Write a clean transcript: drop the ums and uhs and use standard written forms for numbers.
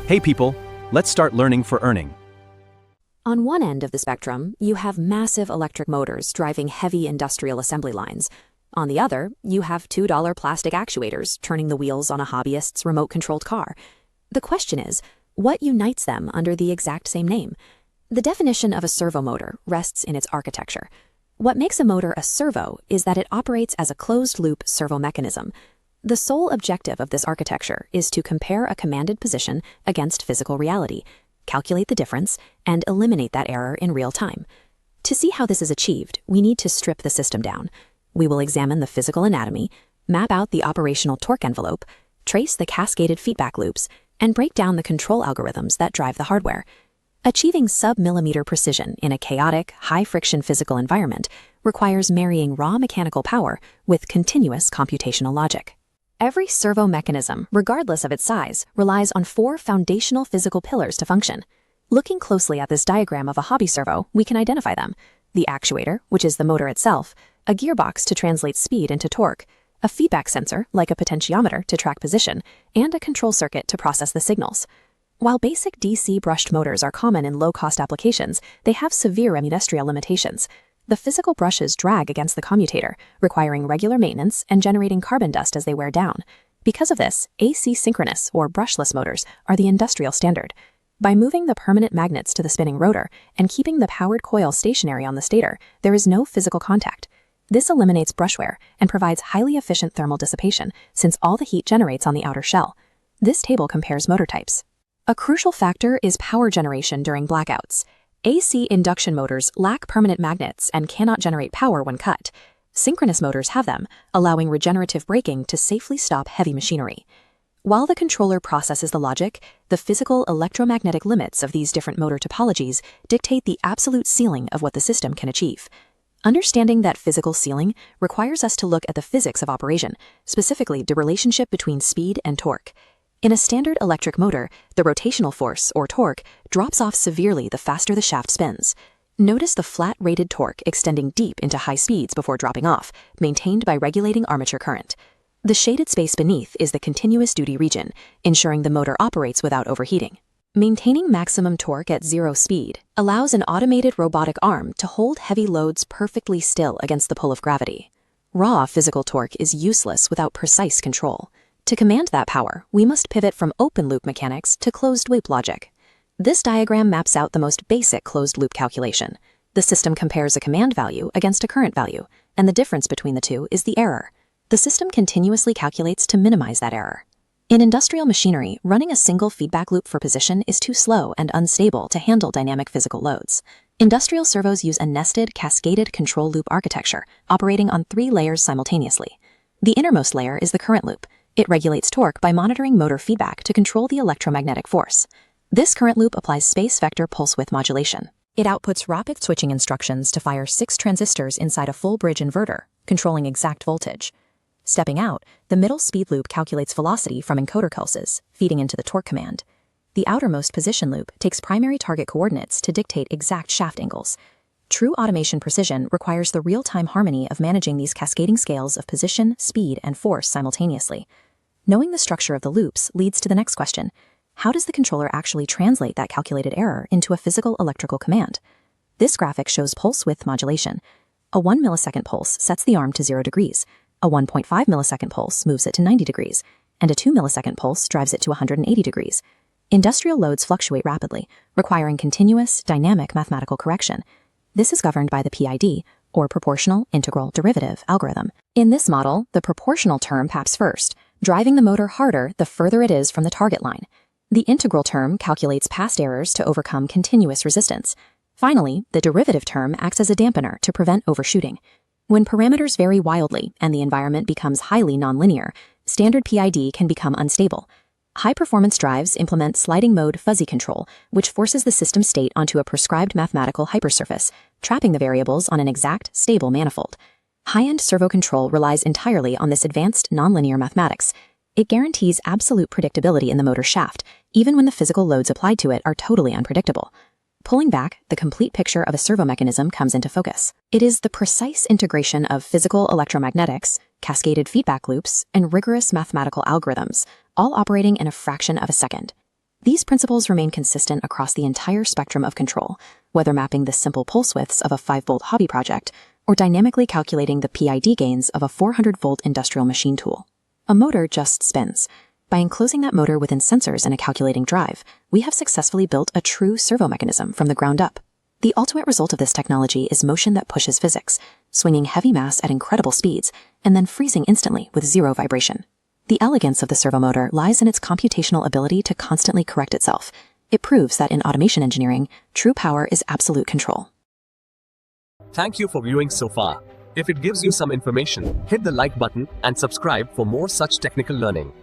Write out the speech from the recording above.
Hey people, let's start learning for earning. On one end of the spectrum, you have massive electric motors driving heavy industrial assembly lines. On the other, you have $2 plastic actuators turning the wheels on a hobbyist's remote-controlled car. The question is, what unites them under the exact same name? The definition of a servomotor rests in its architecture. What makes a motor a servo is that it operates as a closed-loop servo mechanism. The sole objective of this architecture is to compare a commanded position against physical reality, calculate the difference, and eliminate that error in real time. To see how this is achieved, we need to strip the system down. We will examine the physical anatomy, map out the operational torque envelope, trace the cascaded feedback loops, and break down the control algorithms that drive the hardware. Achieving sub-millimeter precision in a chaotic, high-friction physical environment requires marrying raw mechanical power with continuous computational logic. Every servo mechanism, regardless of its size, relies on 4 foundational physical pillars to function. Looking closely at this diagram of a hobby servo, we can identify them: the actuator, which is the motor itself, a gearbox to translate speed into torque, a feedback sensor, like a potentiometer, to track position, and a control circuit to process the signals. While basic DC brushed motors are common in low-cost applications, they have severe industrial limitations. The physical brushes drag against the commutator, requiring regular maintenance and generating carbon dust as they wear down. Because of this, AC synchronous or brushless motors are the industrial standard. By moving the permanent magnets to the spinning rotor and keeping the powered coil stationary on the stator, there is no physical contact. This eliminates brush wear and provides highly efficient thermal dissipation, since all the heat generates on the outer shell. This table compares motor types. A crucial factor is power generation during blackouts. AC induction motors lack permanent magnets and cannot generate power when cut. Synchronous motors have them, allowing regenerative braking to safely stop heavy machinery. While the controller processes the logic, the physical electromagnetic limits of these different motor topologies dictate the absolute ceiling of what the system can achieve. Understanding that physical ceiling requires us to look at the physics of operation, specifically the relationship between speed and torque. In a standard electric motor, the rotational force, or torque, drops off severely the faster the shaft spins. Notice the flat rated torque extending deep into high speeds before dropping off, maintained by regulating armature current. The shaded space beneath is the continuous duty region, ensuring the motor operates without overheating. Maintaining maximum torque at zero speed allows an automated robotic arm to hold heavy loads perfectly still against the pull of gravity. Raw physical torque is useless without precise control. To command that power, we must pivot from open-loop mechanics to closed-loop logic. This diagram maps out the most basic closed-loop calculation. The system compares a command value against a current value, and the difference between the two is the error. The system continuously calculates to minimize that error. In industrial machinery, running a single feedback loop for position is too slow and unstable to handle dynamic physical loads. Industrial servos use a nested, cascaded control loop architecture, operating on 3 layers simultaneously. The innermost layer is the current loop. It regulates torque by monitoring motor feedback to control the electromagnetic force. This current loop applies space vector pulse width modulation. It outputs rapid switching instructions to fire 6 transistors inside a full bridge inverter, controlling exact voltage. Stepping out, the middle speed loop calculates velocity from encoder pulses, feeding into the torque command. The outermost position loop takes primary target coordinates to dictate exact shaft angles. True automation precision requires the real-time harmony of managing these cascading scales of position, speed, and force simultaneously. Knowing the structure of the loops leads to the next question: how does the controller actually translate that calculated error into a physical electrical command? This graphic shows pulse width modulation. A 1 millisecond pulse sets the arm to 0 degrees, a 1.5 millisecond pulse moves it to 90 degrees, and a 2 millisecond pulse drives it to 180 degrees. Industrial loads fluctuate rapidly, requiring continuous, dynamic mathematical correction. This is governed by the PID, or proportional integral derivative algorithm. In this model, the proportional term paps first, driving the motor harder the further it is from the target line. The integral term calculates past errors to overcome continuous resistance. Finally, the derivative term acts as a dampener to prevent overshooting. When parameters vary wildly and the environment becomes highly nonlinear, standard PID can become unstable. High-performance drives implement sliding mode fuzzy control, which forces the system state onto a prescribed mathematical hypersurface, trapping the variables on an exact, stable manifold. High-end servo control relies entirely on this advanced nonlinear mathematics. It guarantees absolute predictability in the motor shaft, even when the physical loads applied to it are totally unpredictable. Pulling back, the complete picture of a servo mechanism comes into focus. It is the precise integration of physical electromagnetics, cascaded feedback loops, and rigorous mathematical algorithms, all operating in a fraction of a second. These principles remain consistent across the entire spectrum of control, whether mapping the simple pulse widths of a 5-volt hobby project or dynamically calculating the PID gains of a 400-volt industrial machine tool. A motor just spins. By enclosing that motor within sensors and a calculating drive, we have successfully built a true servo mechanism from the ground up. The ultimate result of this technology is motion that pushes physics, swinging heavy mass at incredible speeds, and then freezing instantly with zero vibration. The elegance of the servomotor lies in its computational ability to constantly correct itself. It proves that in automation engineering, true power is absolute control. Thank you for viewing so far. If it gives you some information, hit the like button and subscribe for more such technical learning.